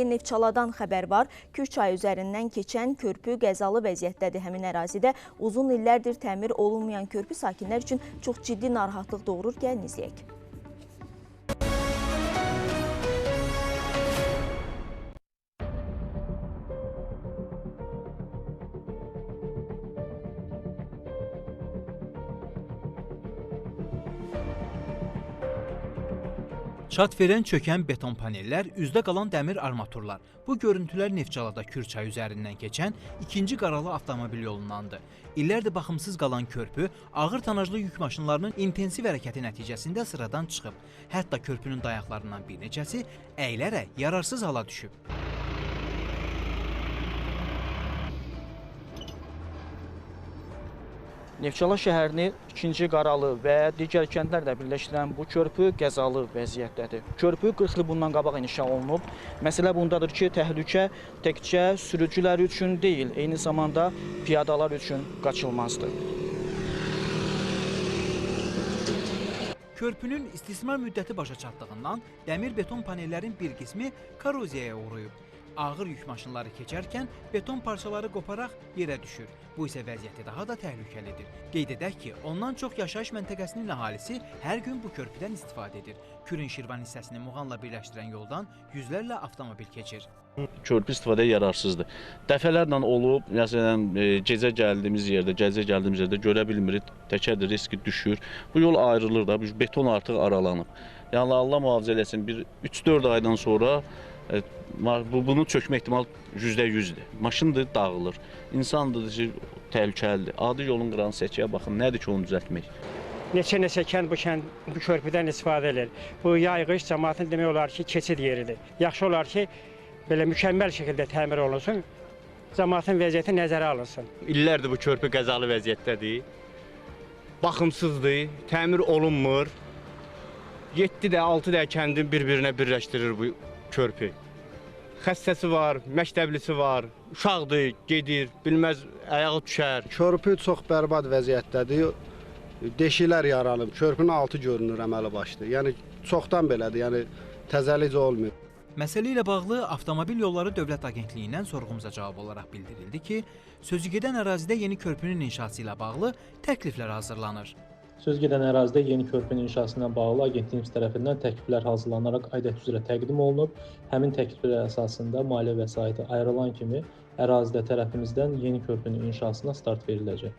Neftçaladan xəbər var. Kür çayı üzərindən keçən körpü qəzalı vəziyyətdədir. Həmin ərazidə uzun illərdir təmir olunmayan körpü sakinlər üçün çox ciddi narahatlıq doğurur. Gəlin izləyək. Çat verən çökən beton panellər, üzdə qalan dəmir armaturlar. Bu görüntülər Neftçalada Kür çayı üzərindən keçən ikinci qaralı avtomobil yolundandır. İllərdir baxımsız qalan körpü ağır tonajlı yük maşınlarının intensiv hərəkəti nəticəsində sıradan çıxıb. Hətta körpünün dayaqlarından bir neçəsi əyilərək yararsız hala düşüb. Neftçala şəhərini ikinci qaralı və digər kəndlərlə birləşdirən bu körpü qəzalı vəziyyətdədir. Körpü 40 il bundan qabaq inşa olunub. Məsələ bundadır ki, təhlükə təkcə sürücülər üçün deyil, eyni zamanda piyadalar üçün qaçılmazdır. Körpünün istismar müddəti başa çatdığından dəmir beton panellərin bir qismi koroziyaya uğrayıb. Ağır yük maşınları keçərkən beton parçaları qoparaq yerə düşür. Bu isə vəziyyəti daha da təhlükəlidir. Qeyd edək ki, ondan çox yaşayış məntəqəsinin əhalisi hər gün bu körpüdən istifadə edir. Kürün Şirvan hissəsini Muğanla birləşdirən yoldan yüzlərlə avtomobil keçir. Körpü istifadəyə yararsızdır. Dəfələrlə olub, məsələn, gecə gəldiyimiz yerdə görə bilmirik, təkədir, riski düşür. Bu yol ayrılır da, beton artıq aralanıb. Yəni Allah mühafizə eləsin, bir 3-4 aydan sonra bunu çökmə ehtimal %100'dür. Maşındır, dağılır. İnsandır, təhlükəlidir. Adi yolun qıranı səkiyə baxın, nədir ki onu düzəltmək? Neçə kənd bu körpüdən istifadə edir. Bu yayğış cəmaatın demək olar ki, keçid yeridir. Yaxşı olar ki, belə mükəmməl şəkildə təmir olunsun, cəmaatın vəziyyəti nəzərə alınsın. İllərdir bu körpü qəzalı vəziyyətdədir. Baxımsızdır, təmir olunmur. 7-6 kəndin bir-birinə birləşdirir bu körpü. Xəstəsi var, məktəblisi var, uşaqdır, gedir, bilməz, ayağı düşər. Körpü çox bərbad vəziyyətdədir. Deşiklər yaranıb, körpünün altı görünür əməli başlı. Yəni çoxdan belədir, yəni təzəlicə olmuyor. Məsələ ilə bağlı Avtomobil Yolları Dövlət Agentliyindən sorğumuza cavab olaraq bildirildi ki, sözügedən ərazidə yeni körpünün inşası ilə bağlı təkliflər hazırlanır. Sözgedən ərazidə yeni körpünün inşasına bağlı agentliyimiz tərəfindən təkliflər hazırlanaraq aidiyyət üzrə təqdim olunub. Həmin təkliflər əsasında maliyyə vəsaiti ayrılan kimi ərazidə tərəfimizdən yeni körpünün inşasına start veriləcək.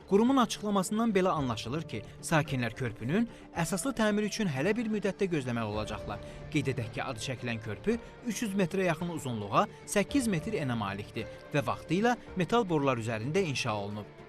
Qurumun açıqlamasından belə anlaşılır ki, sakinlər körpünün əsaslı təmir üçün hələ bir müddətdə gözləməli olacaqlar. Qeyd edək ki, adı çəkilən körpü 300 metrə yaxın uzunluğa, 8 metr enə malikdir və vaxtı ilə metal borular üzərində inşa olunub.